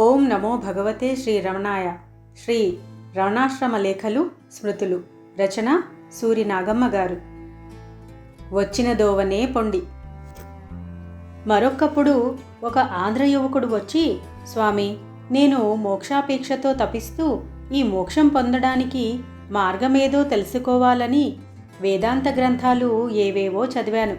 ఓం నమో భగవతే శ్రీ రమణాయ. శ్రీ రమణాశ్రమ లేఖలు స్మృతులు. రచన సూరి నాగమ్మ గారు. వచ్చిన దోవనే పొండి. మరొక్కప్పుడు ఒక ఆంధ్ర యువకుడు వచ్చి, స్వామి, నేను మోక్షాపేక్షతో తపిస్తూ ఈ మోక్షం పొందడానికి మార్గమేదో తెలుసుకోవాలని వేదాంత గ్రంథాలు ఏవేవో చదివాను.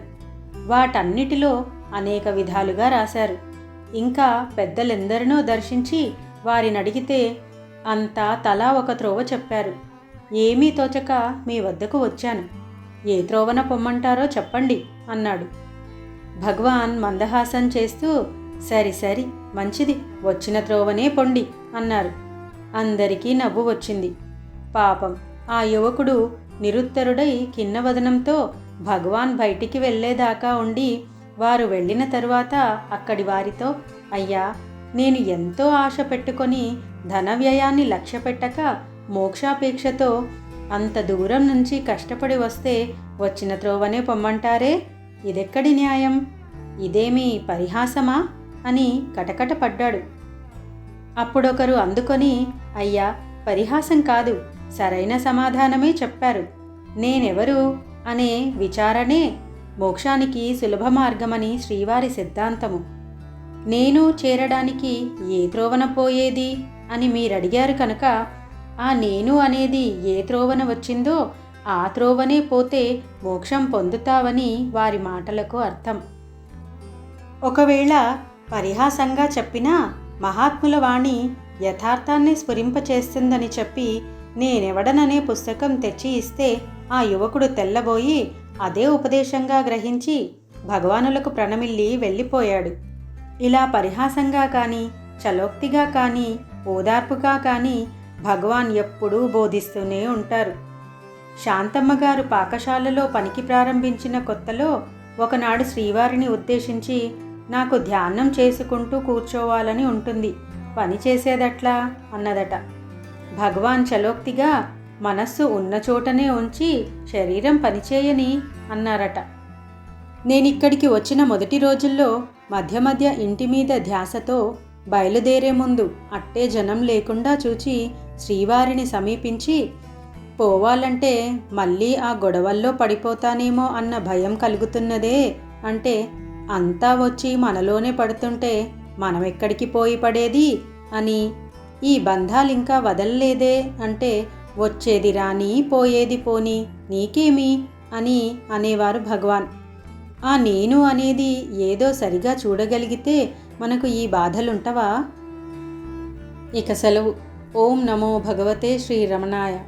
వాటన్నిటిలో అనేక విధాలుగా రాశారు. ఇంకా పెద్దలెందరినో దర్శించి వారిని అడిగితే అంతా తలా ఒక త్రోవ చెప్పారు. ఏమీ తోచక మీ వద్దకు వచ్చాను. ఏ త్రోవన పొమ్మంటారో చెప్పండి అన్నాడు. భగవాన్ మందహాసం చేస్తూ, సరి సరి, మంచిది, వచ్చిన త్రోవనే పొండి అన్నారు. అందరికీ నవ్వు వచ్చింది. పాపం ఆ యువకుడు నిరుత్తరుడై ఖిన్నవదనంతో భగవాన్ బయటికి వెళ్ళేదాకా ఉండి, వారు వెళ్ళిన తరువాత అక్కడి వారితో, అయ్యా, నేను ఎంతో ఆశ పెట్టుకొని ధన వ్యయాన్ని లక్ష్య పెట్టక మోక్షాపేక్షతో అంత దూరం నుంచి కష్టపడి వస్తే వచ్చిన త్రోవనే పొమ్మంటారే, ఇదెక్కడి న్యాయం? ఇదేమీ పరిహాసమా అని కటకట పడ్డాడు. అప్పుడొకరు అందుకొని, అయ్యా, పరిహాసం కాదు, సరైన సమాధానమే చెప్పారు. నేనెవరు అనే విచారణే మోక్షానికి సులభ మార్గమని శ్రీవారి సిద్ధాంతము. నేను చేరడానికి ఏ త్రోవన పోయేది అని మీరడిగారు కనుక ఆ నేను అనేది ఏ త్రోవన వచ్చిందో ఆ త్రోవనే పోతే మోక్షం పొందుతావని వారి మాటలకు అర్థం. ఒకవేళ పరిహాసంగా చెప్పినా మహాత్ముల వాణి యథార్థాన్ని స్ఫురింపచేస్తుందని చెప్పి నేనెవడననే పుస్తకం తెచ్చి ఇస్తే ఆ యువకుడు తెల్లబోయి అదే ఉపదేశంగా గ్రహించి భగవానులకు ప్రణమిల్లి వెళ్ళిపోయాడు. ఇలా పరిహాసంగా కానీ, చలోక్తిగా కానీ, ఓదార్పుగా కానీ భగవాన్ ఎప్పుడూ బోధిస్తూనే ఉంటారు. శాంతమ్మ గారు పాకశాలలో పనికి ప్రారంభించిన కొత్తలో ఒకనాడు శ్రీవారిని ఉద్దేశించి, నాకు ధ్యానం చేసుకుంటూ కూర్చోవాలని ఉంటుంది, పని చేసేదట్లా అన్నదట. భగవాన్ చలోక్తిగా, మనస్సు ఉన్న చోటనే ఉంచి శరీరం పనిచేయని అన్నారట. నేనిక్కడికి వచ్చిన మొదటి రోజుల్లో మధ్య మధ్య ఇంటి మీద ధ్యాసతో బయలుదేరే ముందు అట్టే జనం లేకుండా చూచి శ్రీవారిని సమీపించి, పోవాలంటే మళ్ళీ ఆ గొడవల్లో పడిపోతానేమో అన్న భయం కలుగుతున్నదే అంటే, అంతా వచ్చి మనలోనే పడుతుంటే మనమెక్కడికి పోయి పడేది అని, ఈ బంధాలింకా వదల్లేదే అంటే, వచ్చేది రాని పోయేది పోని నీకేమి అని అనేవారు భగవాన్. ఆ నేను అనేది ఏదో సరిగా చూడగలిగితే మనకు ఈ బాధలుంటవా? ఇక సెలవు. ఓం నమో భగవతే శ్రీ రమణాయ.